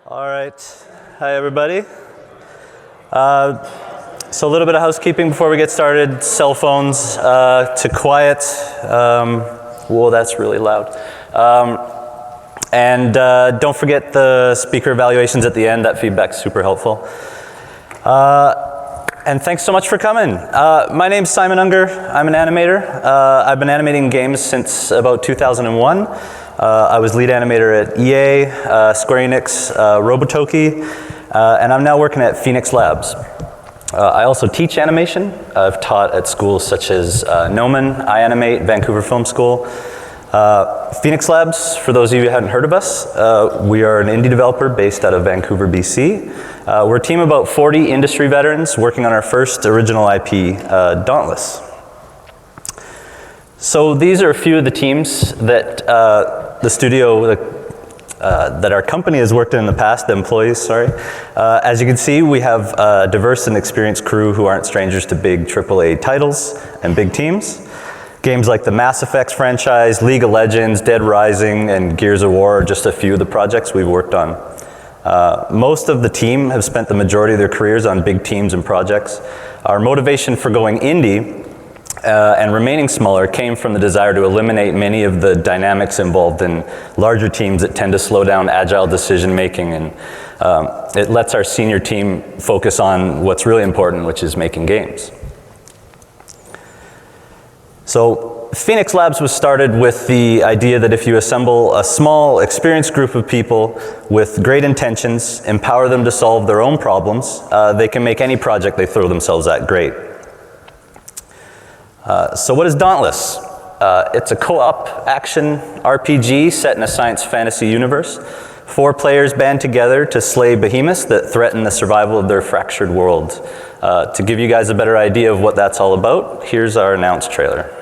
All right. Hi, everybody. So a little bit of housekeeping before we get started. Cell phones to quiet. Whoa, that's really loud. And don't forget the speaker evaluations at the end. That feedback's super helpful. And thanks so much for coming. My name's Simon Unger. I'm an animator. I've been animating games since about 2001. I was lead animator at EA, Square Enix, Robotoki, and I'm now working at Phoenix Labs. I also teach animation. I've taught at schools such as Noman, iAnimate, Vancouver Film School. Phoenix Labs, for those of you who hadn't heard of us, we are an indie developer based out of Vancouver, BC. We're a team of about 40 industry veterans working on our first original IP, Dauntless. So these are a few of the teams that the studio, that our company has worked in the past, the employees, sorry. As you can see, we have a diverse and experienced crew who aren't strangers to big AAA titles and big teams. Games like the Mass Effect franchise, League of Legends, Dead Rising, and Gears of War are just a few of the projects we've worked on. Most of the team have spent the majority of their careers on big teams and projects. Our motivation for going indie and remaining smaller came from the desire to eliminate many of the dynamics involved in larger teams that tend to slow down agile decision making, and it lets our senior team focus on what's really important, which is making games. So Phoenix Labs was started with the idea that if you assemble a small, experienced group of people with great intentions, empower them to solve their own problems, they can make any project they throw themselves at great. So what is Dauntless? It's a co-op action RPG set in a science fantasy universe. 4 players band together to slay behemoths that threaten the survival of their fractured world. To give you guys a better idea of what that's all about, here's our announced trailer.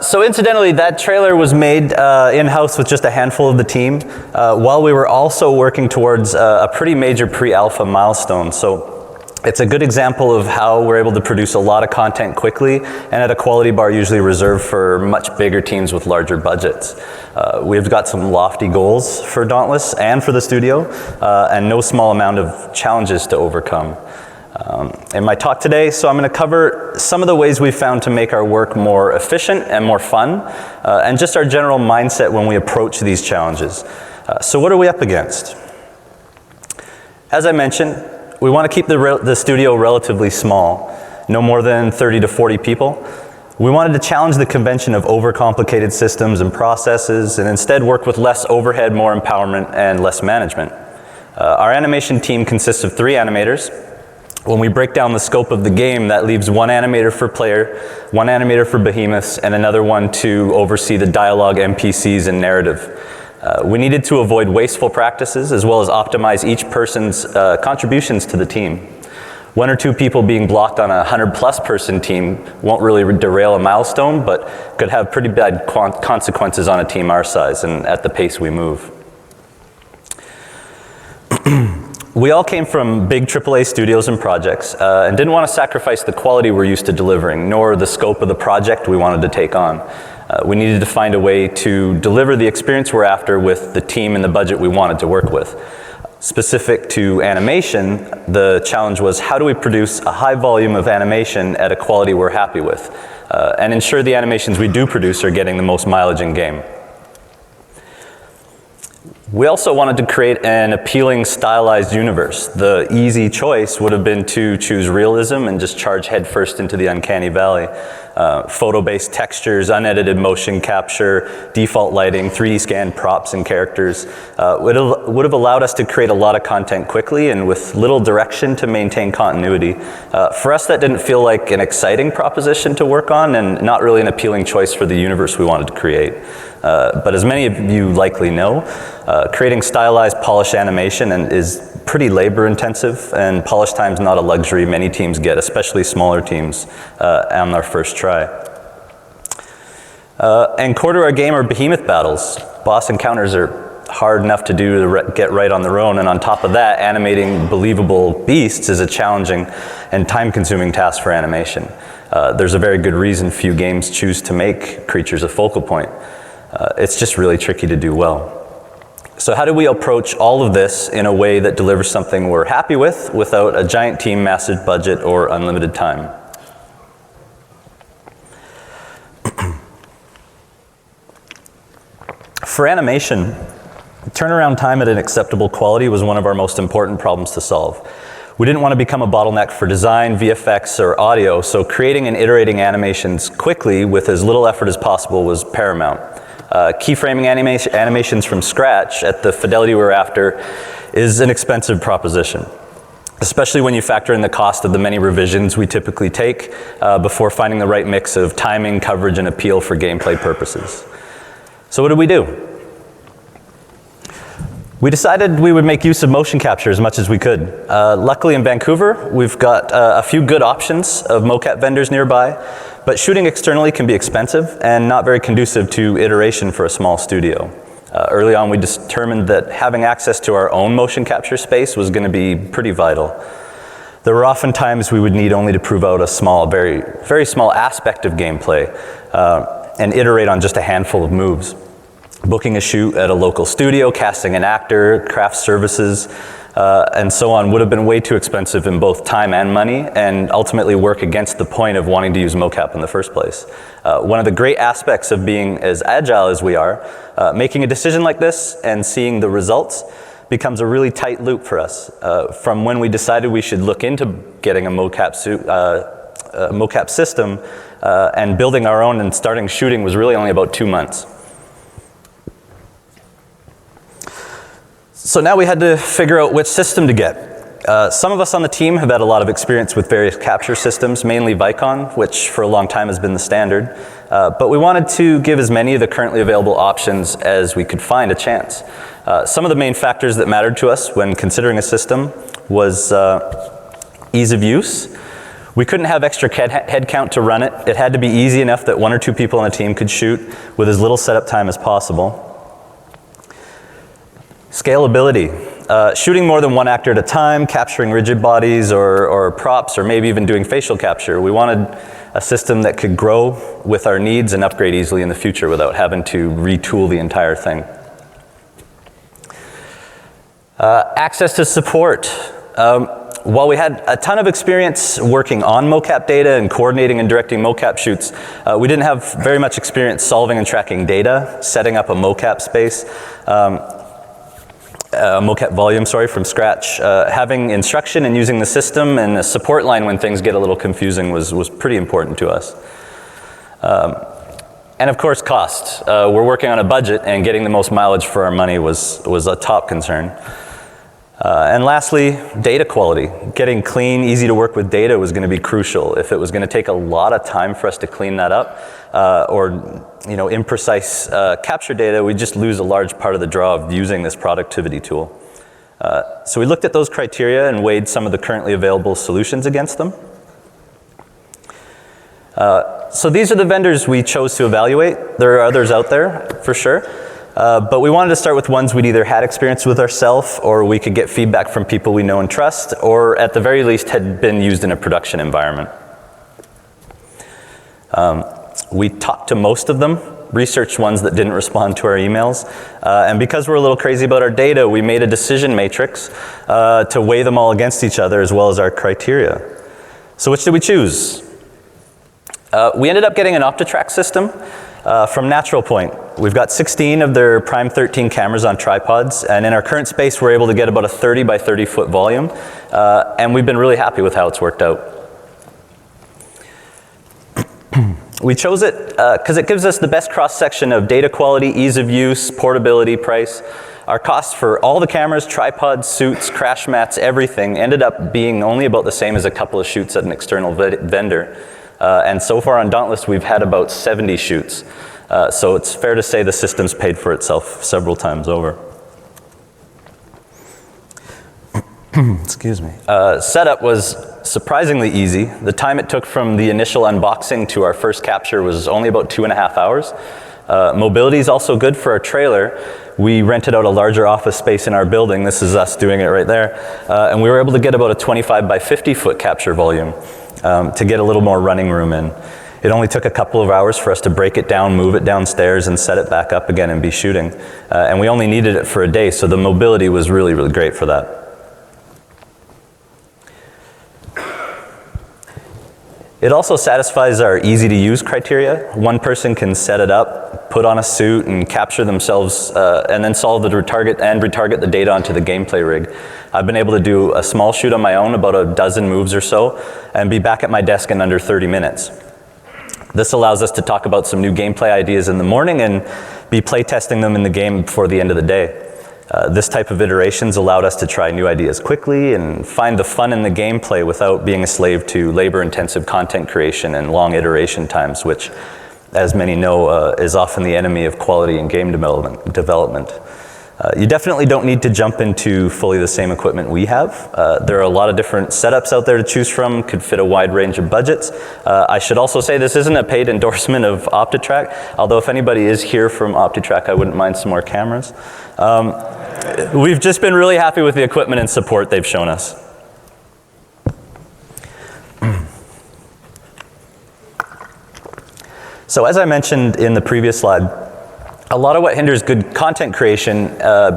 So incidentally, that trailer was made in-house with just a handful of the team, while we were also working towards a pretty major pre-alpha milestone. So it's a good example of how we're able to produce a lot of content quickly and at a quality bar usually reserved for much bigger teams with larger budgets. We've got some lofty goals for Dauntless and for the studio, and no small amount of challenges to overcome. In my talk today, so I'm going to cover some of the ways we've found to make our work more efficient and more fun, and just our general mindset when we approach these challenges. So what are we up against? As I mentioned, we want to keep the studio relatively small, no more than 30 to 40 people. We wanted to challenge the convention of overcomplicated systems and processes, and instead work with less overhead, more empowerment, and less management. Our animation team consists of 3 animators. When we break down the scope of the game, that leaves 1 animator for player, 1 animator for behemoths, and another one to oversee the dialogue, NPCs, and narrative. We needed to avoid wasteful practices as well as optimize each person's contributions to the team. 1 or 2 people being blocked on a 100+ person team won't really derail a milestone, but could have pretty bad consequences on a team our size and at the pace we move. We all came from big AAA studios and projects and didn't want to sacrifice the quality we're used to delivering, nor the scope of the project we wanted to take on. We needed to find a way to deliver the experience we're after with the team and the budget we wanted to work with. Specific to animation, the challenge was how do we produce a high volume of animation at a quality we're happy with, and ensure the animations we do produce are getting the most mileage in game. We also wanted to create an appealing, stylized universe. The easy choice would have been to choose realism and just charge headfirst into the uncanny valley. Photo-based textures, unedited motion capture, default lighting, 3D scanned props and characters would have allowed us to create a lot of content quickly and with little direction to maintain continuity. For us, that didn't feel like an exciting proposition to work on and not really an appealing choice for the universe we wanted to create. But as many of you likely know, creating stylized, polished animation is pretty labor intensive, and polish time's not a luxury many teams get, especially smaller teams on their first try. And core to our game are behemoth battles. Boss encounters are hard enough to do to get right on their own, and on top of that, animating believable beasts is a challenging and time-consuming task for animation. There's a very good reason few games choose to make creatures a focal point. It's just really tricky to do well. So how do we approach all of this in a way that delivers something we're happy with without a giant team, massive budget, or unlimited time? For animation, turnaround time at an acceptable quality was one of our most important problems to solve. We didn't want to become a bottleneck for design, VFX, or audio, so creating and iterating animations quickly with as little effort as possible was paramount. Keyframing animations from scratch at the fidelity we're after is an expensive proposition, especially when you factor in the cost of the many revisions we typically take before finding the right mix of timing, coverage, and appeal for gameplay purposes. So what did we do? We decided we would make use of motion capture as much as we could. Luckily in Vancouver, we've got a few good options of mocap vendors nearby, but shooting externally can be expensive and not very conducive to iteration for a small studio. Early on, we determined that having access to our own motion capture space was going to be pretty vital. There were often times we would need only to prove out a small, very, very small aspect of gameplay and iterate on just a handful of moves. Booking a shoot at a local studio, casting an actor, craft services, and so on would have been way too expensive in both time and money, and ultimately work against the point of wanting to use mocap in the first place. One of the great aspects of being as agile as we are, making a decision like this and seeing the results becomes a really tight loop for us. From when we decided we should look into getting a mocap system and building our own and starting shooting was really only about 2 months. So now we had to figure out which system to get. Some of us on the team have had a lot of experience with various capture systems, mainly Vicon, which for a long time has been the standard. But we wanted to give as many of the currently available options as we could find a chance. Some of the main factors that mattered to us when considering a system was ease of use. We couldn't have extra head count to run it. It had to be easy enough that 1 or 2 people on the team could shoot with as little setup time as possible. Scalability. Shooting more than 1 actor at a time, capturing rigid bodies or props, or maybe even doing facial capture. We wanted a system that could grow with our needs and upgrade easily in the future without having to retool the entire thing. Access to support. While we had a ton of experience working on mocap data and coordinating and directing mocap shoots, we didn't have very much experience solving and tracking data, setting up a mocap space. Mocap volume, from scratch. Having instruction and using the system and a support line when things get a little confusing was pretty important to us. And of course, cost. We're working on a budget, and getting the most mileage for our money was a top concern. And lastly, data quality. Getting clean, easy to work with data was going to be crucial. If it was going to take a lot of time for us to clean that up, or imprecise capture data, we'd just lose a large part of the draw of using this productivity tool. So we looked at those criteria and weighed some of the currently available solutions against them. So these are the vendors we chose to evaluate. There are others out there, for sure. But we wanted to start with ones we'd either had experience with ourselves, or we could get feedback from people we know and trust, or at the very least had been used in a production environment. We talked to most of them, researched ones that didn't respond to our emails, and because we're a little crazy about our data, we made a decision matrix to weigh them all against each other as well as our criteria. So which did we choose? We ended up getting an OptiTrack system from Natural Point. We've got 16 of their Prime 13 cameras on tripods, and in our current space we're able to get about a 30 by 30 foot volume, and we've been really happy with how it's worked out. We chose it because it gives us the best cross-section of data quality, ease of use, portability, price. Our costs for all the cameras, tripods, suits, crash mats, everything ended up being only about the same as a couple of shoots at an external vendor. And so far on Dauntless, we've had about 70 shoots. So it's fair to say the system's paid for itself several times over. Excuse me. Setup was surprisingly easy. The time it took from the initial unboxing to our first capture was only about 2.5 hours. Mobility is also good for our trailer. We rented out a larger office space in our building. This is us doing it right there. And we were able to get about a 25 by 50 foot capture volume to get a little more running room in. It only took a couple of hours for us to break it down, move it downstairs, and set it back up again and be shooting. And we only needed it for a day, so the mobility was really, really great for that. It also satisfies our easy-to-use criteria. One person can set it up, put on a suit, and capture themselves, and then solve the retarget the data onto the gameplay rig. I've been able to do a small shoot on my own, about a dozen moves or so, and be back at my desk in under 30 minutes. This allows us to talk about some new gameplay ideas in the morning and be playtesting them in the game before the end of the day. This type of iterations allowed us to try new ideas quickly and find the fun in the gameplay without being a slave to labor-intensive content creation and long iteration times, which, as many know, is often the enemy of quality in game development. You definitely don't need to jump into fully the same equipment we have. There are a lot of different setups out there to choose from, could fit a wide range of budgets. I should also say this isn't a paid endorsement of OptiTrack, although if anybody is here from OptiTrack, I wouldn't mind some more cameras. We've just been really happy with the equipment and support they've shown us. So as I mentioned in the previous slide, a lot of what hinders good content creation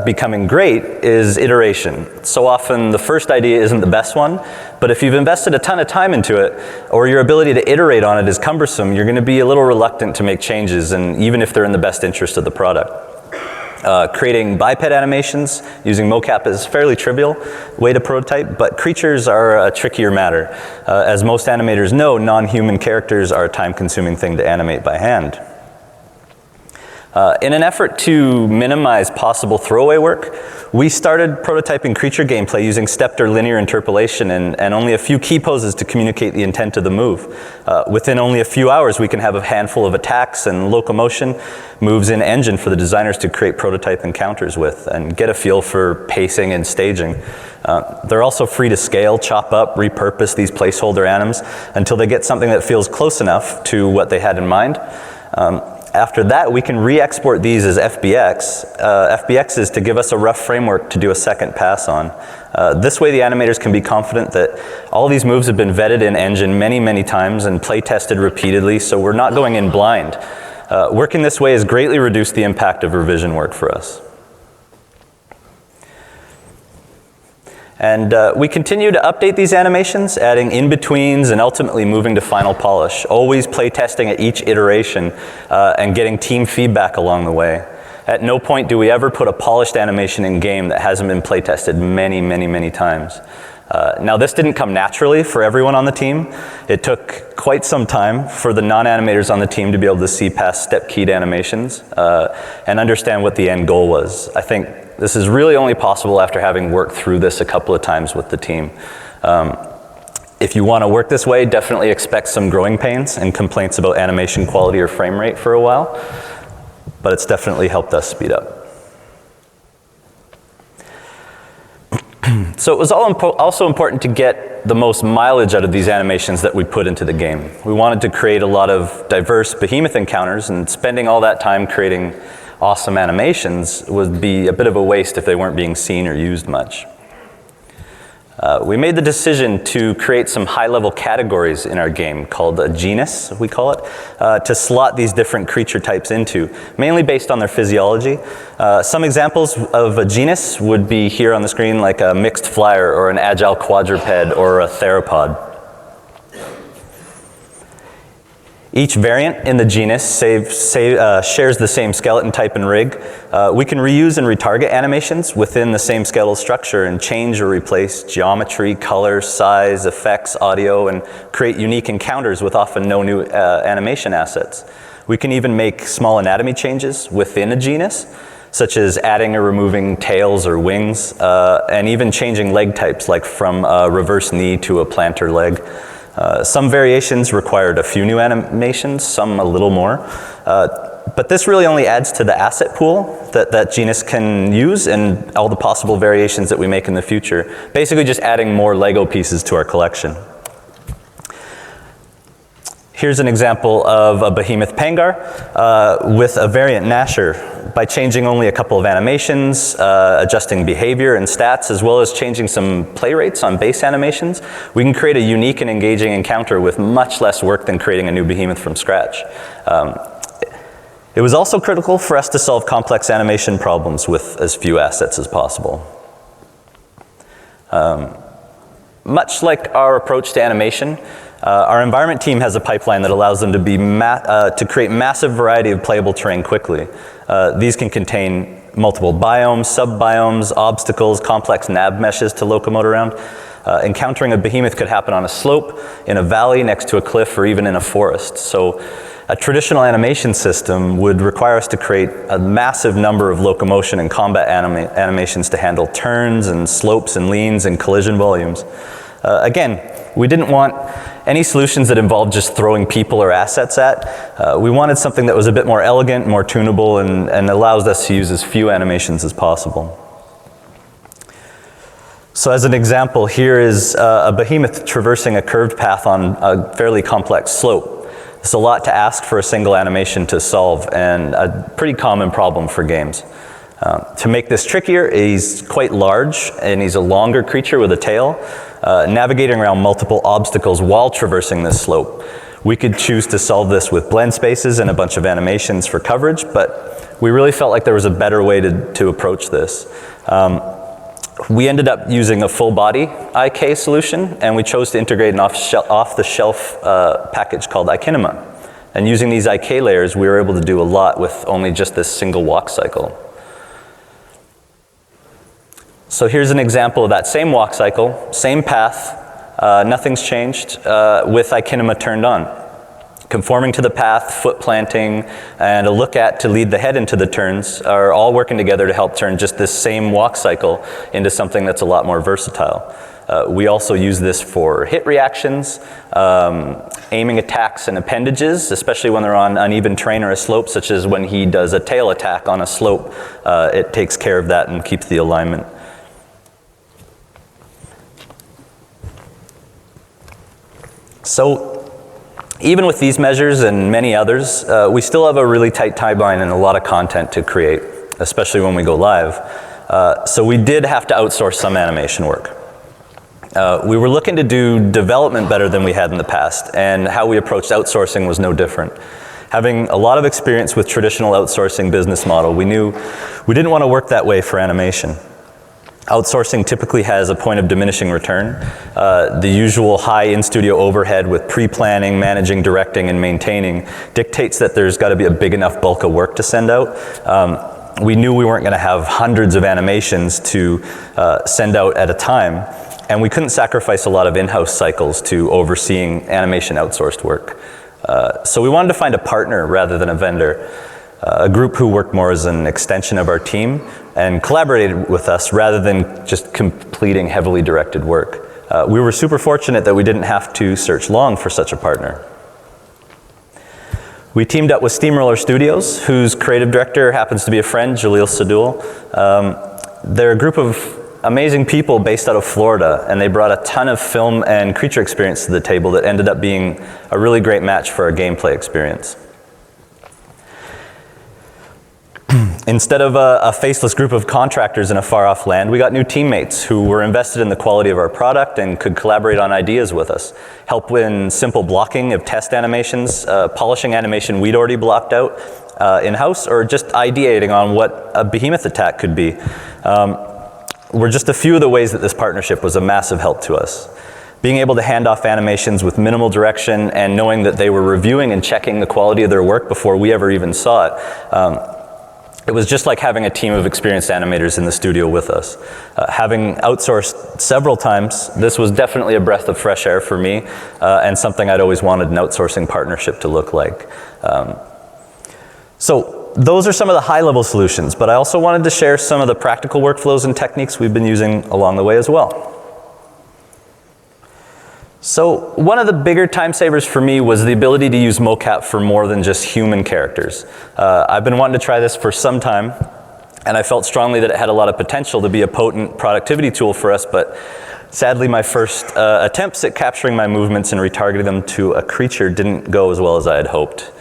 becoming great is iteration. So often the first idea isn't the best one, but if you've invested a ton of time into it, or your ability to iterate on it is cumbersome, you're going to be a little reluctant to make changes, and even if they're in the best interest of the product. Creating biped animations using Mocap is a fairly trivial way to prototype, but creatures are a trickier matter. As most animators know, non-human characters are a time-consuming thing to animate by hand. In an effort to minimize possible throwaway work, we started prototyping creature gameplay using stepped or linear interpolation and only a few key poses to communicate the intent of the move. Within only a few hours, we can have a handful of attacks and locomotion moves in engine for the designers to create prototype encounters with and get a feel for pacing and staging. They're also free to scale, chop up, repurpose these placeholder anims until they get something that feels close enough to what they had in mind. After that, we can re-export these as FBX. FBX is to give us a rough framework to do a second pass on. This way the animators can be confident that all these moves have been vetted in engine many, many times and play tested repeatedly, so we're not going in blind. Working this way has greatly reduced the impact of revision work for us. And we continue to update these animations, adding in-betweens and ultimately moving to final polish, always play testing at each iteration and getting team feedback along the way. At no point do we ever put a polished animation in game that hasn't been play tested many, many, many times. Now this didn't come naturally for everyone on the team. It took quite some time for the non-animators on the team to be able to see past step-keyed animations and understand what the end goal was. I think this is really only possible after having worked through this a couple of times with the team. If you want to work this way, definitely expect some growing pains and complaints about animation quality or frame rate for a while, but it's definitely helped us speed up. So it was also important to get the most mileage out of these animations that we put into the game. We wanted to create a lot of diverse behemoth encounters, and spending all that time creating awesome animations would be a bit of a waste if they weren't being seen or used much. We made the decision to create some high-level categories in our game called a genus, we call it, to slot these different creature types into, mainly based on their physiology. Some examples of a genus would be here on the screen, like a mixed flyer or an agile quadruped or a theropod. Each variant in the genus shares the same skeleton type and rig. We can reuse and retarget animations within the same skeletal structure and change or replace geometry, color, size, effects, audio, and create unique encounters with often no new animation assets. We can even make small anatomy changes within a genus, such as adding or removing tails or wings, and even changing leg types, like from a reverse knee to a plantar leg. Some variations required a few new animations, some a little more. But this really only adds to the asset pool that Genus can use and all the possible variations that we make in the future. Basically just adding more Lego pieces to our collection. Here's an example of a behemoth Pangar with a variant Gnasher. By changing only a couple of animations, adjusting behavior and stats, as well as changing some play rates on base animations, we can create a unique and engaging encounter with much less work than creating a new behemoth from scratch. It was also critical for us to solve complex animation problems with as few assets as possible. Much like our approach to animation, our environment team has a pipeline that allows them to create massive variety of playable terrain quickly. These can contain multiple biomes, sub-biomes, obstacles, complex nav meshes to locomote around. Encountering a behemoth could happen on a slope, in a valley, next to a cliff, or even in a forest. So a traditional animation system would require us to create a massive number of locomotion and combat animations to handle turns and slopes and leans and collision volumes. Again, we didn't want any solutions that involved just throwing people or assets at. We wanted something that was a bit more elegant, more tunable, and allows us to use as few animations as possible. So as an example, here is a behemoth traversing a curved path on a fairly complex slope. It's a lot to ask for a single animation to solve, and a pretty common problem for games. To make this trickier, he's quite large, and he's a longer creature with a tail, navigating around multiple obstacles while traversing this slope. We could choose to solve this with blend spaces and a bunch of animations for coverage, but we really felt like there was a better way to approach this. We ended up using a full body IK solution, and we chose to integrate an off-the-shelf package called Ikinema. And using these IK layers, we were able to do a lot with only just this single walk cycle. So here's an example of that same walk cycle, same path, nothing's changed, with Ikinema turned on. Conforming to the path, foot planting, and a look at to lead the head into the turns are all working together to help turn just this same walk cycle into something that's a lot more versatile. We also use this for hit reactions, aiming attacks and appendages, especially when they're on uneven terrain or a slope, such as when he does a tail attack on a slope. It takes care of that and keeps the alignment. So even with these measures and many others, we still have a really tight timeline and a lot of content to create, especially when we go live. So we did have to outsource some animation work. We were looking to do development better than we had in the past, and how we approached outsourcing was no different. Having a lot of experience with traditional outsourcing business model, we knew we didn't want to work that way for animation. Outsourcing typically has a point of diminishing return. The usual high in-studio overhead with pre-planning, managing, directing, and maintaining dictates that there's got to be a big enough bulk of work to send out. We knew we weren't going to have hundreds of animations to send out at a time. And we couldn't sacrifice a lot of in-house cycles to overseeing animation outsourced work. So we wanted to find a partner rather than a vendor, a group who worked more as an extension of our team and collaborated with us rather than just completing heavily directed work. We were super fortunate that we didn't have to search long for such a partner. We teamed up with Steamroller Studios, whose creative director happens to be a friend, Jalil Sadul. They're a group of amazing people based out of Florida, and they brought a ton of film and creature experience to the table that ended up being a really great match for our gameplay experience. Instead of a faceless group of contractors in a far-off land, we got new teammates who were invested in the quality of our product and could collaborate on ideas with us, help in simple blocking of test animations, polishing animation we'd already blocked out in-house, or just ideating on what a behemoth attack could be. Were just a few of the ways that this partnership was a massive help to us. Being able to hand off animations with minimal direction and knowing that they were reviewing and checking the quality of their work before we ever even saw it. It was just like having a team of experienced animators in the studio with us. Having outsourced several times, this was definitely a breath of fresh air for me and something I'd always wanted an outsourcing partnership to look like. So those are some of the high-level solutions, but I also wanted to share some of the practical workflows and techniques we've been using along the way as well. So one of the bigger time savers for me was the ability to use Mocap for more than just human characters. I've been wanting to try this for some time, and I felt strongly that it had a lot of potential to be a potent productivity tool for us, but sadly my first attempts at capturing my movements and retargeting them to a creature didn't go as well as I had hoped.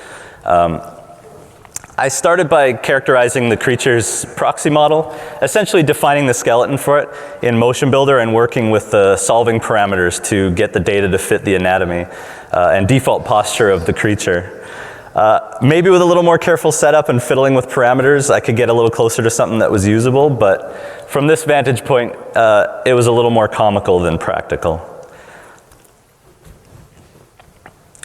I started by characterizing the creature's proxy model, essentially defining the skeleton for it in Motion Builder and working with the solving parameters to get the data to fit the anatomy and default posture of the creature. Maybe with a little more careful setup and fiddling with parameters, I could get a little closer to something that was usable, but from this vantage point, it was a little more comical than practical.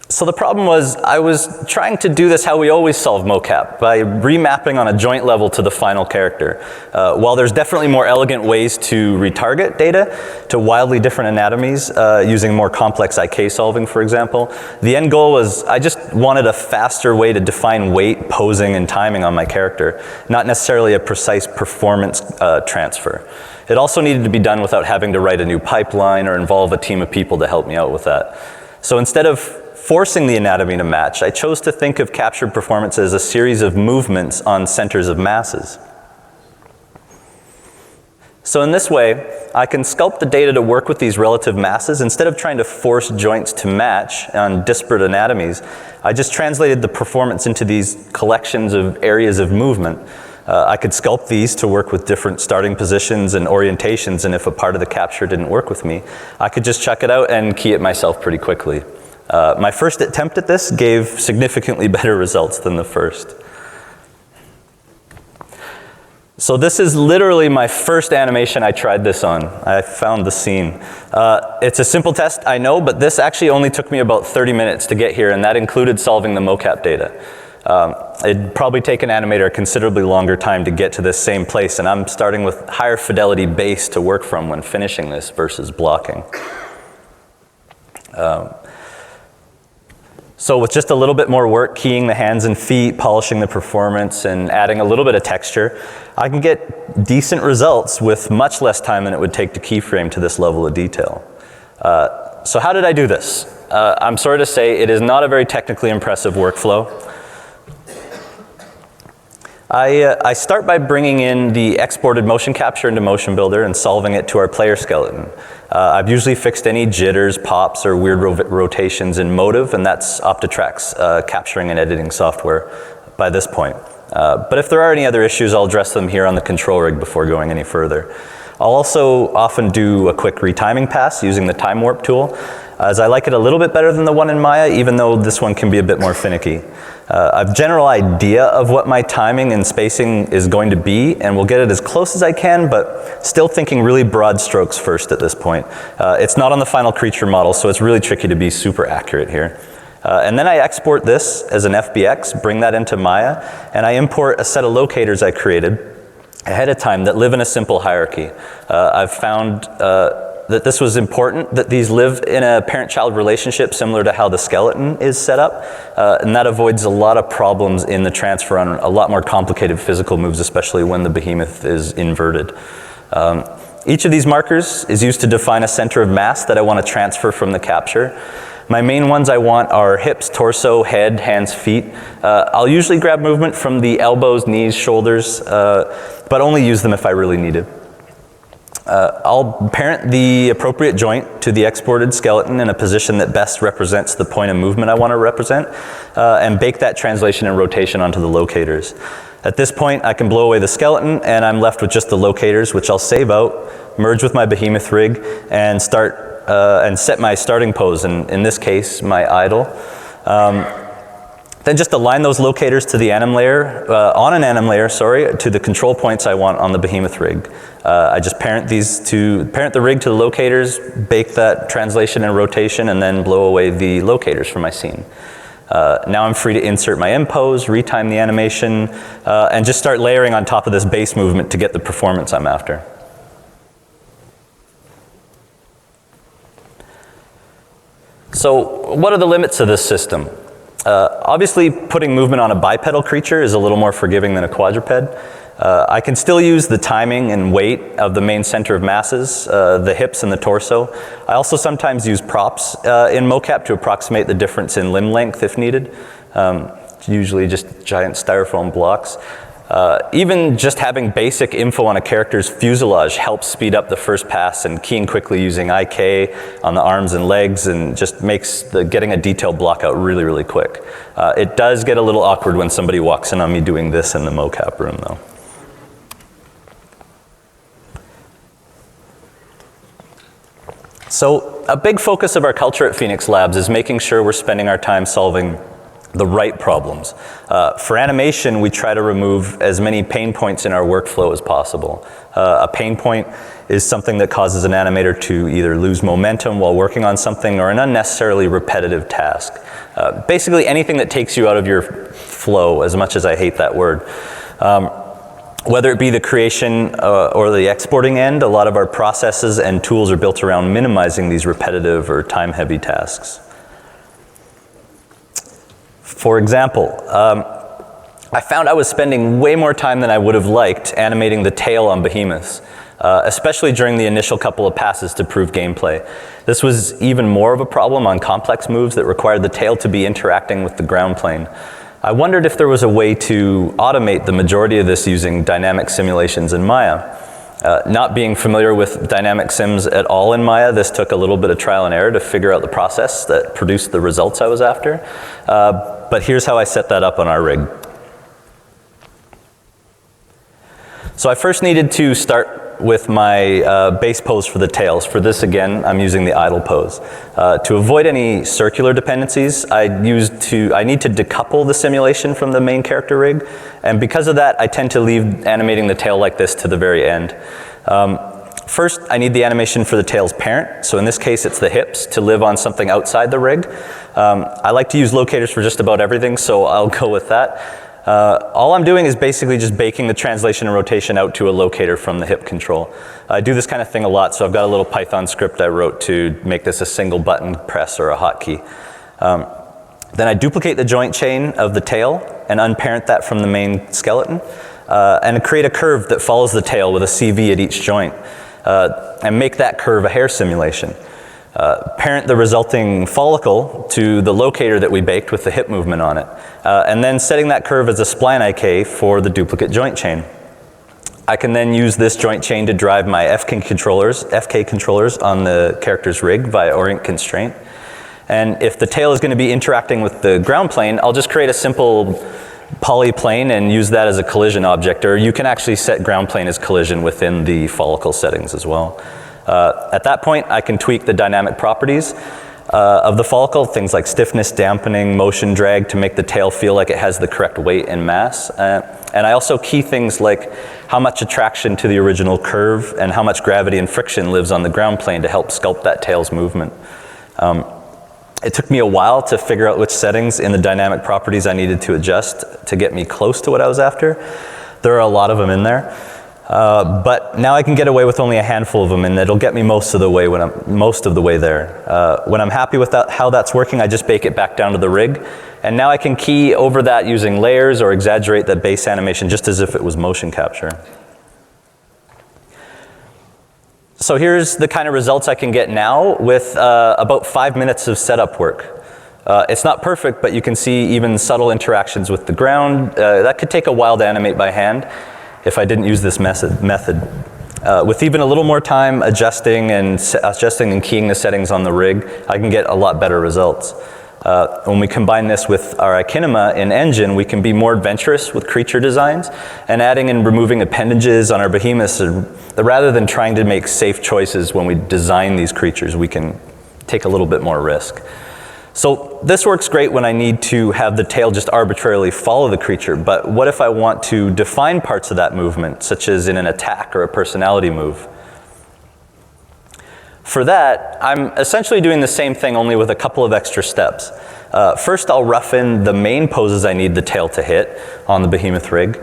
So the problem was, I was trying to do this how we always solve Mocap, by remapping on a joint level to the final character. While there's definitely more elegant ways to retarget data to wildly different anatomies, using more complex IK solving, for example, the end goal was I just wanted a faster way to define weight, posing, and timing on my character, not necessarily a precise performance transfer. It also needed to be done without having to write a new pipeline or involve a team of people to help me out with that. So instead of forcing the anatomy to match, I chose to think of captured performance as a series of movements on centers of masses. So in this way, I can sculpt the data to work with these relative masses. Instead of trying to force joints to match on disparate anatomies, I just translated the performance into these collections of areas of movement. I could sculpt these to work with different starting positions and orientations, and if a part of the capture didn't work with me, I could just check it out and key it myself pretty quickly. My first attempt at this gave significantly better results than the first. So this is literally my first animation I tried this on. I found the scene. It's a simple test, I know, but this actually only took me about 30 minutes to get here, and that included solving the Mocap data. It'd probably take an animator a considerably longer time to get to this same place, and I'm starting with higher fidelity base to work from when finishing this versus blocking. So with just a little bit more work, keying the hands and feet, polishing the performance, and adding a little bit of texture, I can get decent results with much less time than it would take to keyframe to this level of detail. So how did I do this? I'm sorry to say, it is not a very technically impressive workflow. I start by bringing in the exported motion capture into Motion Builder and solving it to our player skeleton. I've usually fixed any jitters, pops, or weird rotations in Motive, and that's Optitrack's capturing and editing software by this point. But if there are any other issues, I'll address them here on the control rig before going any further. I'll also often do a quick retiming pass using the time warp tool, as I like it a little bit better than the one in Maya, even though this one can be a bit more finicky. I have a general idea of what my timing and spacing is going to be, and we'll get it as close as I can, but still thinking really broad strokes first at this point. It's not on the final creature model, so it's really tricky to be super accurate here. And then I export this as an FBX, bring that into Maya, and I import a set of locators I created ahead of time that live in a simple hierarchy. I've found that this was important, that these live in a parent-child relationship similar to how the skeleton is set up, and that avoids a lot of problems in the transfer on a lot more complicated physical moves, especially when the behemoth is inverted. Each of these markers is used to define a center of mass that I want to transfer from the capture. My main ones I want are hips, torso, head, hands, feet. I'll usually grab movement from the elbows, knees, shoulders, but only use them if I really need it. I'll parent the appropriate joint to the exported skeleton in a position that best represents the point of movement I want to represent, and bake that translation and rotation onto the locators. At this point, I can blow away the skeleton, and I'm left with just the locators, which I'll save out, merge with my behemoth rig, and start and set my starting pose, and in this case, my idle. Then just align those locators to the anim layer, on an anim layer, to the control points I want on the behemoth rig. I just parent the rig to the locators, bake that translation and rotation, and then blow away the locators for my scene. Now I'm free to insert my M pose, retime the animation, and just start layering on top of this base movement to get the performance I'm after. So what are the limits of this system? Obviously, putting movement on a bipedal creature is a little more forgiving than a quadruped. I can still use the timing and weight of the main center of masses, the hips and the torso. I also sometimes use props in Mocap to approximate the difference in limb length if needed. Usually just giant styrofoam blocks. Even just having basic info on a character's fuselage helps speed up the first pass, and keying quickly using IK on the arms and legs and just makes getting a detailed block out really, really quick. It does get a little awkward when somebody walks in on me doing this in the Mocap room though. So a big focus of our culture at Phoenix Labs is making sure we're spending our time solving the right problems. For animation, we try to remove as many pain points in our workflow as possible. A pain point is something that causes an animator to either lose momentum while working on something or an unnecessarily repetitive task. Basically anything that takes you out of your flow, as much as I hate that word. Whether it be the creation or the exporting end, a lot of our processes and tools are built around minimizing these repetitive or time-heavy tasks. For example, I found I was spending way more time than I would have liked animating the tail on behemoths, especially during the initial couple of passes to prove gameplay. This was even more of a problem on complex moves that required the tail to be interacting with the ground plane. I wondered if there was a way to automate the majority of this using dynamic simulations in Maya. Not being familiar with dynamic sims at all in Maya, this took a little bit of trial and error to figure out the process that produced the results I was after. But here's how I set that up on our rig. So I first needed to start with my base pose for the tails. For this, again, I'm using the idle pose. To avoid any circular dependencies, I need to decouple the simulation from the main character rig, and because of that, I tend to leave animating the tail like this to the very end. First, I need the animation for the tail's parent, so in this case, it's the hips, to live on something outside the rig. I like to use locators for just about everything, so I'll go with that. All I'm doing is basically just baking the translation and rotation out to a locator from the hip control. I do this kind of thing a lot, so I've got a little Python script I wrote to make this a single button press or a hotkey. Then I duplicate the joint chain of the tail and unparent that from the main skeleton, and create a curve that follows the tail with a CV at each joint, and make that curve a hair simulation. Parent the resulting follicle to the locator that we baked with the hip movement on it, and then setting that curve as a spline IK for the duplicate joint chain. I can then use this joint chain to drive my FK controllers on the character's rig via orient constraint. And if the tail is going to be interacting with the ground plane, I'll just create a simple polyplane and use that as a collision object, or you can actually set ground plane as collision within the follicle settings as well. At that point, I can tweak the dynamic properties of the follicle, things like stiffness, dampening, motion drag, to make the tail feel like it has the correct weight and mass. And I also key things like how much attraction to the original curve and how much gravity and friction lives on the ground plane to help sculpt that tail's movement. It took me a while to figure out which settings in the dynamic properties I needed to adjust to get me close to what I was after. There are a lot of them in there. But now I can get away with only a handful of them, and it'll get me most of the way there. When I'm happy with how that's working, I just bake it back down to the rig. And now I can key over that using layers or exaggerate the base animation just as if it was motion capture. So here's the kind of results I can get now with about 5 minutes of setup work. It's not perfect, but you can see even subtle interactions with the ground. That could take a while to animate by hand if I didn't use this method. With even a little more time adjusting and keying the settings on the rig, I can get a lot better results. When we combine this with our Kinema in Engine, we can be more adventurous with creature designs and adding and removing appendages on our behemoths. Rather than trying to make safe choices when we design these creatures, we can take a little bit more risk. So this works great when I need to have the tail just arbitrarily follow the creature, but what if I want to define parts of that movement, such as in an attack or a personality move? For that, I'm essentially doing the same thing, only with a couple of extra steps. First, I'll rough in the main poses I need the tail to hit on the behemoth rig.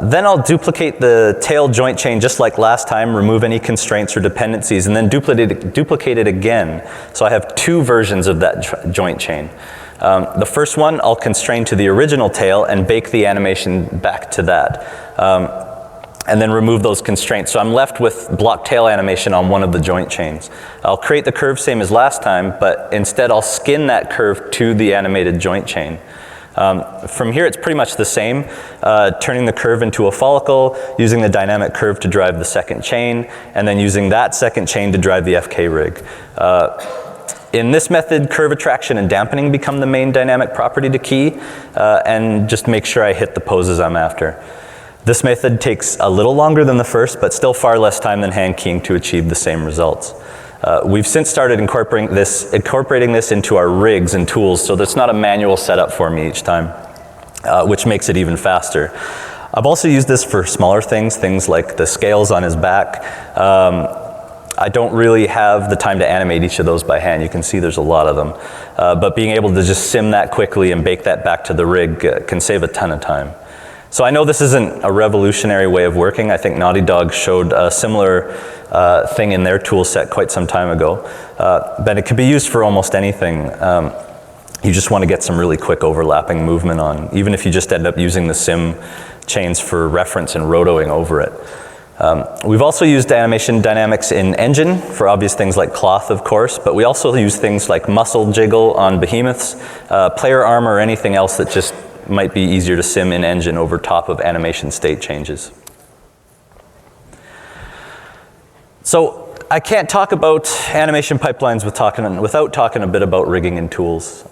Then I'll duplicate the tail joint chain just like last time, remove any constraints or dependencies, and then duplicate it again. So I have two versions of that joint chain. The first one I'll constrain to the original tail and bake the animation back to that. And then remove those constraints. So I'm left with block tail animation on one of the joint chains. I'll create the curve same as last time, but instead I'll skin that curve to the animated joint chain. From here it's pretty much the same, turning the curve into a follicle, using the dynamic curve to drive the second chain, and then using that second chain to drive the FK rig. In this method, curve attraction and dampening become the main dynamic property to key, and just make sure I hit the poses I'm after. This method takes a little longer than the first, but still far less time than hand keying to achieve the same results. We've since started incorporating this into our rigs and tools, so that's not a manual setup for me each time, which makes it even faster. I've also used this for smaller things like the scales on his back. I don't really have the time to animate each of those by hand. You can see there's a lot of them. But being able to just sim that quickly and bake that back to the rig can save a ton of time. So I know this isn't a revolutionary way of working. I think Naughty Dog showed a similar thing in their tool set quite some time ago. But it could be used for almost anything. You just want to get some really quick overlapping movement on, even if you just end up using the sim chains for reference and rotoing over it. We've also used animation dynamics in Engine for obvious things like cloth, of course, but we also use things like muscle jiggle on behemoths, player armor, or anything else that just might be easier to sim in Engine over top of animation state changes. So I can't talk about animation pipelines without talking a bit about rigging and tools.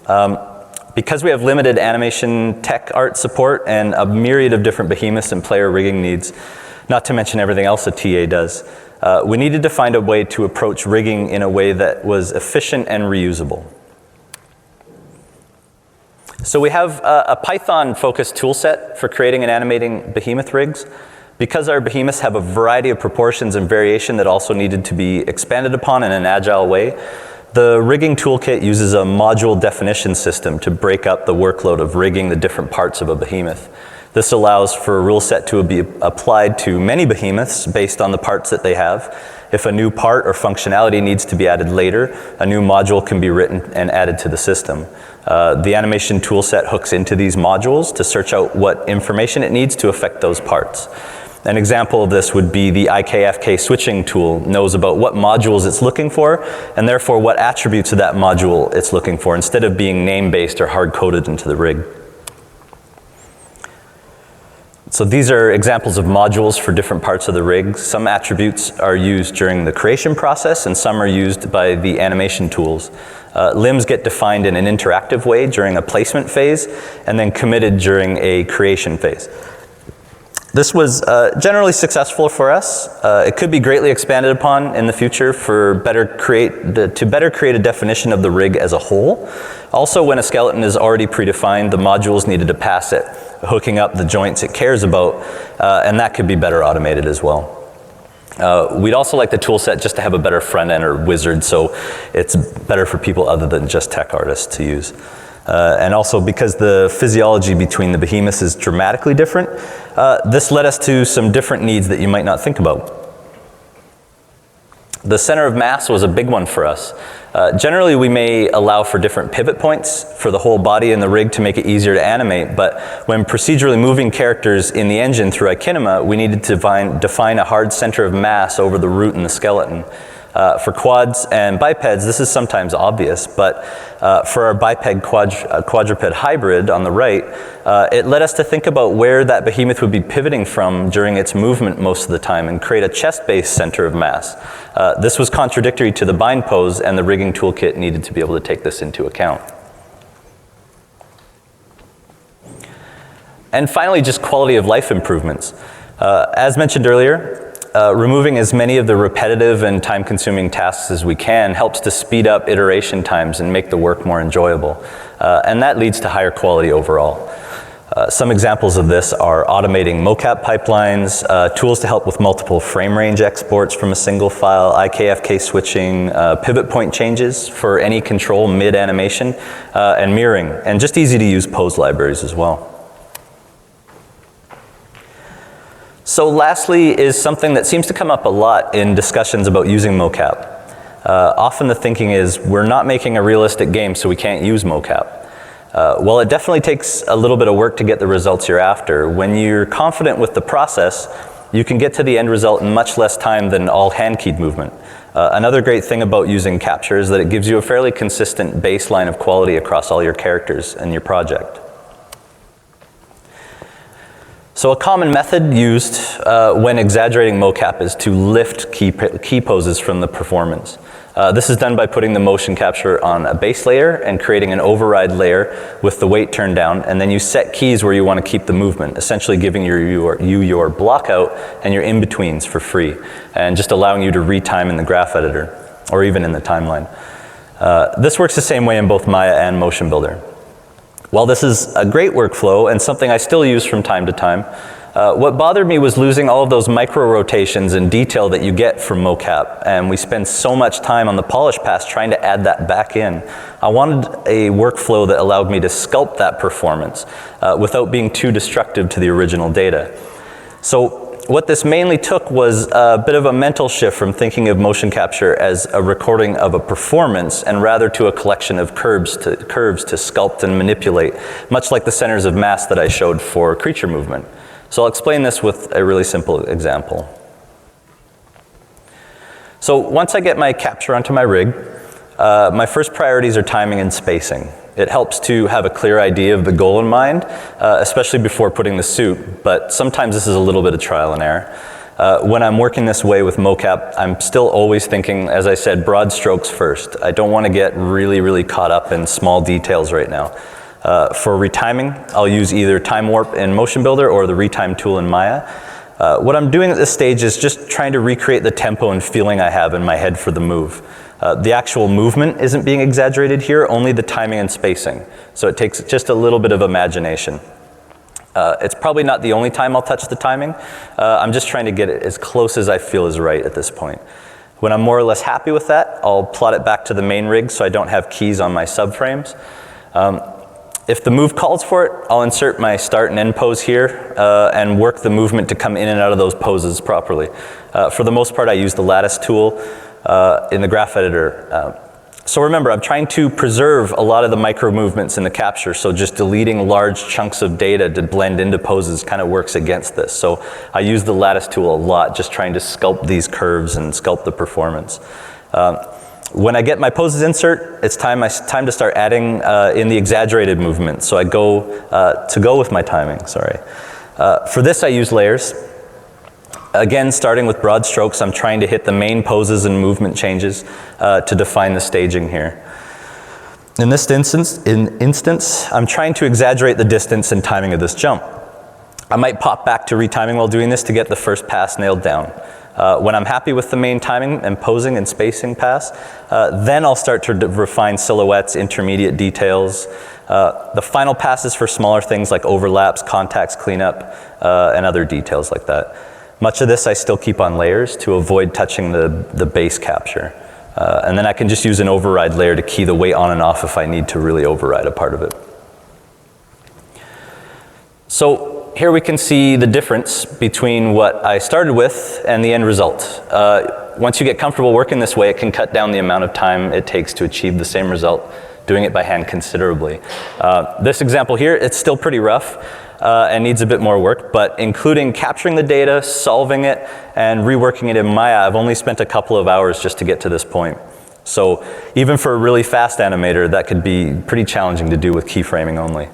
Because we have limited animation tech art support and a myriad of different behemoths and player rigging needs, not to mention everything else a TA does, we needed to find a way to approach rigging in a way that was efficient and reusable. So we have a Python-focused tool set for creating and animating behemoth rigs. Because our behemoths have a variety of proportions and variation that also needed to be expanded upon in an agile way, the rigging toolkit uses a module definition system to break up the workload of rigging the different parts of a behemoth. This allows for a rule set to be applied to many behemoths based on the parts that they have. If a new part or functionality needs to be added later, a new module can be written and added to the system. The animation toolset hooks into these modules to search out what information it needs to affect those parts. An example of this would be the IKFK switching tool knows about what modules it's looking for and therefore what attributes of that module it's looking for instead of being name-based or hard-coded into the rig. So these are examples of modules for different parts of the rig. Some attributes are used during the creation process and some are used by the animation tools. Limbs get defined in an interactive way during a placement phase and then committed during a creation phase. This was generally successful for us. It could be greatly expanded upon in the future for to better create a definition of the rig as a whole. Also, when a skeleton is already predefined, the modules needed to pass it, hooking up the joints it cares about, and that could be better automated as well. We'd also like the tool set just to have a better front end or wizard, so it's better for people other than just tech artists to use. And also because the physiology between the behemoths is dramatically different, this led us to some different needs that you might not think about. The center of mass was a big one for us. Generally, we may allow for different pivot points for the whole body in the rig to make it easier to animate, but when procedurally moving characters in the engine through Ikinema, we needed to define a hard center of mass over the root and the skeleton. For quads and bipeds, this is sometimes obvious, but for our biped quadruped hybrid on the right, it led us to think about where that behemoth would be pivoting from during its movement most of the time and create a chest-based center of mass. This was contradictory to the bind pose, and the rigging toolkit needed to be able to take this into account. And finally, just quality of life improvements. As mentioned earlier, removing as many of the repetitive and time-consuming tasks as we can helps to speed up iteration times and make the work more enjoyable. And that leads to higher quality overall. Some examples of this are automating Mocap pipelines, tools to help with multiple frame range exports from a single file, IKFK switching, pivot point changes for any control mid-animation, and mirroring, and just easy to use pose libraries as well. So lastly is something that seems to come up a lot in discussions about using Mocap. Often the thinking is, we're not making a realistic game, so we can't use Mocap. Well, it definitely takes a little bit of work to get the results you're after. When you're confident with the process, you can get to the end result in much less time than all hand-keyed movement. Another great thing about using Capture is that it gives you a fairly consistent baseline of quality across all your characters in your project. So a common method used when exaggerating Mocap is to lift key poses from the performance. This is done by putting the motion capture on a base layer and creating an override layer with the weight turned down, and then you set keys where you want to keep the movement, essentially giving you your block out and your in-betweens for free, and just allowing you to retime in the graph editor, or even in the timeline. This works the same way in both Maya and Motion Builder. While this is a great workflow and something I still use from time to time, what bothered me was losing all of those micro rotations and detail that you get from Mocap, and we spend so much time on the polish pass trying to add that back in. I wanted a workflow that allowed me to sculpt that performance without being too destructive to the original data. So what this mainly took was a bit of a mental shift from thinking of motion capture as a recording of a performance and rather to a collection of curves to sculpt and manipulate, much like the centers of mass that I showed for creature movement. So I'll explain this with a really simple example. So once I get my capture onto my rig, my first priorities are timing and spacing. It helps to have a clear idea of the goal in mind, especially before putting the suit, but sometimes this is a little bit of trial and error. When I'm working this way with Mocap, I'm still always thinking, as I said, broad strokes first. I don't want to get really, really caught up in small details right now. For retiming, I'll use either Time Warp in Motion Builder or the Retime tool in Maya. What I'm doing at this stage is just trying to recreate the tempo and feeling I have in my head for the move. The actual movement isn't being exaggerated here, only the timing and spacing. So it takes just a little bit of imagination. It's probably not the only time I'll touch the timing. I'm just trying to get it as close as I feel is right at this point. When I'm more or less happy with that, I'll plot it back to the main rig so I don't have keys on my subframes. If the move calls for it, I'll insert my start and end pose here and work the movement to come in and out of those poses properly. For the most part, I use the lattice tool in the graph editor. So remember, I'm trying to preserve a lot of the micro movements in the capture, so just deleting large chunks of data to blend into poses kind of works against this. So I use the lattice tool a lot, just trying to sculpt these curves and sculpt the performance. When I get my poses insert, it's time to start adding in the exaggerated movement. So I go with my timing, sorry. For this, I use layers. Again, starting with broad strokes, I'm trying to hit the main poses and movement changes to define the staging here. In this instance, I'm trying to exaggerate the distance and timing of this jump. I might pop back to retiming while doing this to get the first pass nailed down. When I'm happy with the main timing and posing and spacing pass, then I'll start to refine silhouettes, intermediate details. The final pass is for smaller things like overlaps, contacts, cleanup, and other details like that. Much of this I still keep on layers to avoid touching the base capture. And then I can just use an override layer to key the weight on and off if I need to really override a part of it. So here we can see the difference between what I started with and the end result. Once you get comfortable working this way, it can cut down the amount of time it takes to achieve the same result, doing it by hand considerably. This example here, it's still pretty rough and needs a bit more work, but including capturing the data, solving it, and reworking it in Maya, I've only spent a couple of hours just to get to this point. So even for a really fast animator, that could be pretty challenging to do with keyframing only.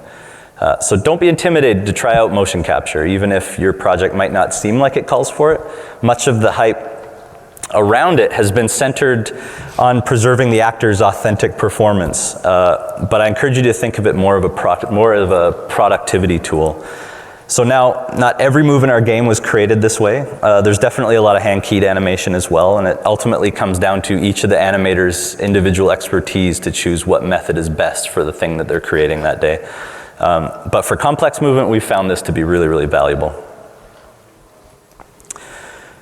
So don't be intimidated to try out motion capture, even if your project might not seem like it calls for it. Much of the hype around it has been centered on preserving the actor's authentic performance. But I encourage you to think of it more of a productivity tool. So now, not every move in our game was created this way. There's definitely a lot of hand-keyed animation as well, and it ultimately comes down to each of the animators' individual expertise to choose what method is best for the thing that they're creating that day. But for complex movement, we found this to be really, really valuable.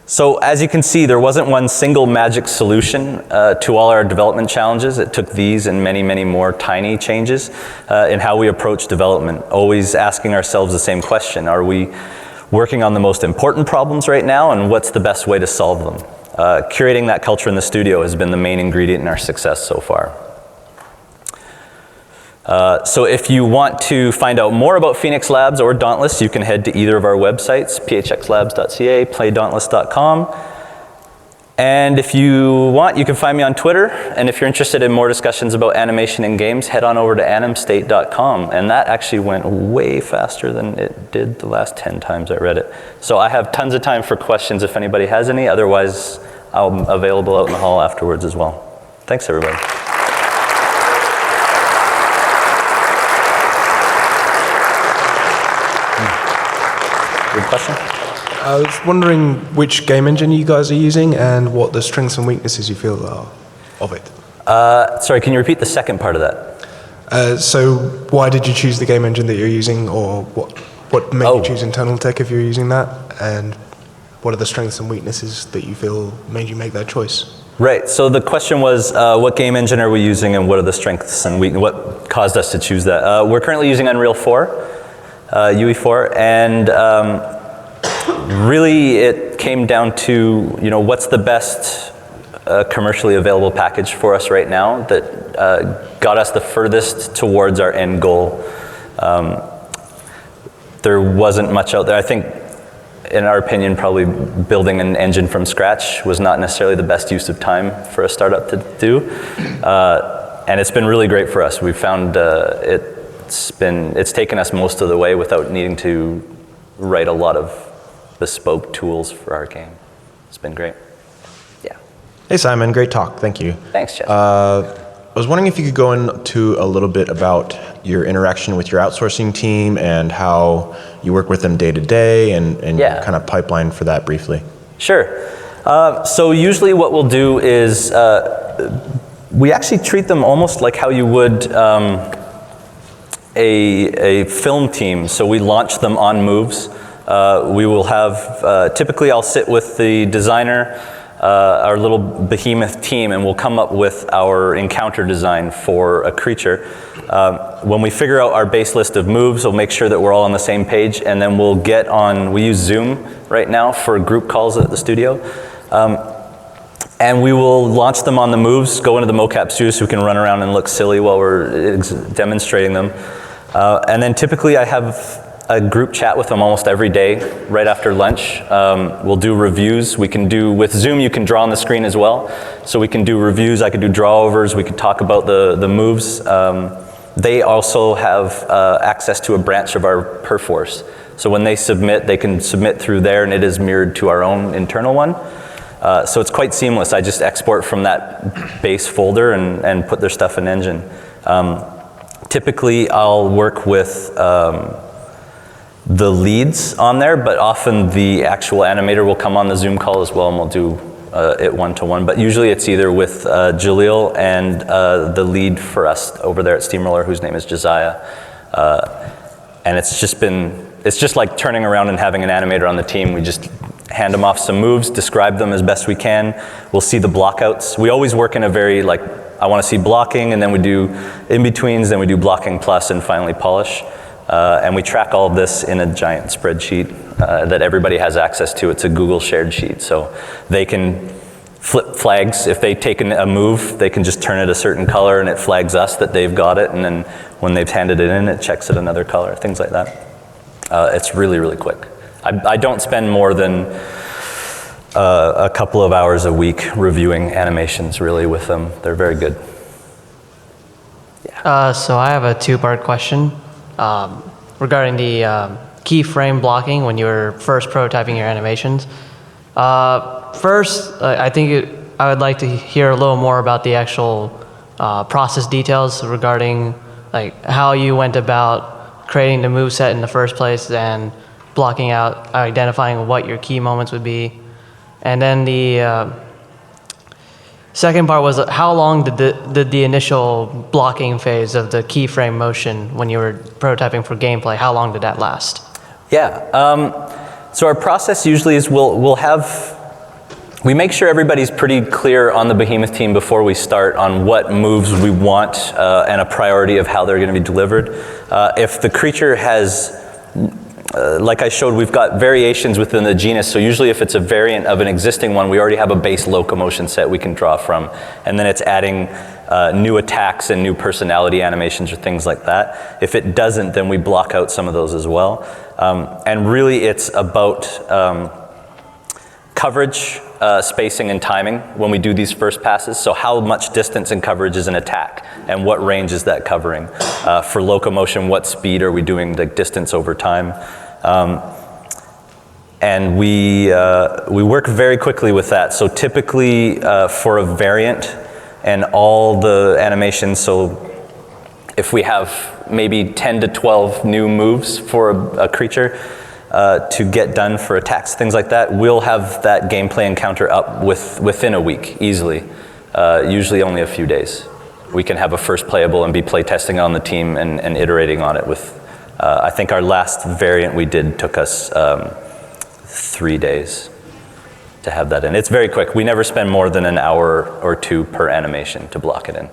So as you can see, there wasn't one single magic solution to all our development challenges. It took these and many, many more tiny changes in how we approach development, always asking ourselves the same question. Are we working on the most important problems right now, and what's the best way to solve them? Curating that culture in the studio has been the main ingredient in our success so far. So if you want to find out more about Phoenix Labs or Dauntless, you can head to either of our websites, phxlabs.ca, playdauntless.com. And if you want, you can find me on Twitter. And if you're interested in more discussions about animation in games, head on over to animstate.com. And that actually went way faster than it did the last 10 times I read it. So I have tons of time for questions if anybody has any. Otherwise, I'm available out in the hall afterwards as well. Thanks, everybody. Good question. I was wondering which game engine you guys are using and what the strengths and weaknesses you feel are of it. Sorry, can you repeat the second part of that? So why did you choose the game engine that you're using, or what made you choose internal tech if you're using that, and what are the strengths and weaknesses that you feel made you make that choice? Right, so the question was what game engine are we using and what are the strengths and weaknesses, what caused us to choose that? We're currently using Unreal 4. UE4, and really it came down to, what's the best commercially available package for us right now that got us the furthest towards our end goal. There wasn't much out there. I think, in our opinion, probably building an engine from scratch was not necessarily the best use of time for a startup to do, and it's been really great for us. We found it's taken us most of the way without needing to write a lot of bespoke tools for our game. It's been great. Yeah. Hey Simon, great talk. Thank you. Thanks, Jeff. I was wondering if you could go into a little bit about your interaction with your outsourcing team and how you work with them day to day, and your kind of pipeline for that briefly. Sure. So usually what we'll do is we actually treat them almost like how you would a film team. So we launch them on moves. We will have, typically I'll sit with the designer, our little behemoth team, and we'll come up with our encounter design for a creature. When we figure out our base list of moves, we'll make sure that we're all on the same page, and then we'll get on, we use Zoom right now for group calls at the studio. And we will launch them on the moves, go into the Mocap studio so we can run around and look silly while we're demonstrating them. And then typically I have a group chat with them almost every day, right after lunch. We'll do reviews. We can do, with Zoom, you can draw on the screen as well. So we can do reviews, I could do draw-overs, we could talk about the moves. They also have access to a branch of our Perforce. So when they submit, they can submit through there, and it is mirrored to our own internal one. So it's quite seamless. I just export from that base folder and put their stuff in Engine. Typically, I'll work with the leads on there, but often the actual animator will come on the Zoom call as well, and we'll do it one-to-one. But usually it's either with Jaleel and the lead for us over there at Steamroller, whose name is Josiah. And it's just like turning around and having an animator on the team. hand them off some moves, describe them as best we can. We'll see the blockouts. We always work in a very, like, I want to see blocking, and then we do in-betweens, then we do blocking plus, and finally polish. And we track all of this in a giant spreadsheet that everybody has access to. It's a Google shared sheet, so they can flip flags. If they take a move, they can just turn it a certain color, and it flags us that they've got it, and then when they've handed it in, it checks it another color, things like that. It's really, really quick. I don't spend more than a couple of hours a week reviewing animations, really, with them. They're very good. Yeah. So I have a two-part question regarding the keyframe blocking when you were first prototyping your animations. First, I would like to hear a little more about the actual process details regarding like how you went about creating the moveset in the first place and blocking out, identifying what your key moments would be. And then the second part was how long did the initial blocking phase of the keyframe motion when you were prototyping for gameplay, how long did that last? Yeah, so our process usually is we make sure everybody's pretty clear on the Behemoth team before we start on what moves we want and a priority of how they're going to be delivered. If the creature has, like I showed, we've got variations within the genus, so usually if it's a variant of an existing one, we already have a base locomotion set we can draw from, and then it's adding new attacks and new personality animations or things like that. If it doesn't, then we block out some of those as well. And really it's about coverage, spacing, and timing when we do these first passes. So how much distance and coverage is an attack, and what range is that covering? For locomotion, what speed are we doing the distance over time? And we work very quickly with that. So typically for a variant and all the animations, so if we have maybe 10 to 12 new moves for a creature, to get done for attacks, things like that, we'll have that gameplay encounter up within a week, easily. Usually only a few days. We can have a first playable and be play testing on the team and iterating on it with, I think our last variant we did took us 3 days to have that in. It's very quick. We never spend more than an hour or two per animation to block it in.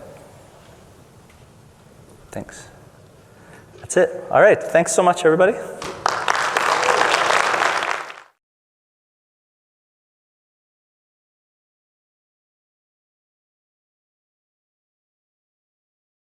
Thanks. That's it. All right, thanks so much, everybody.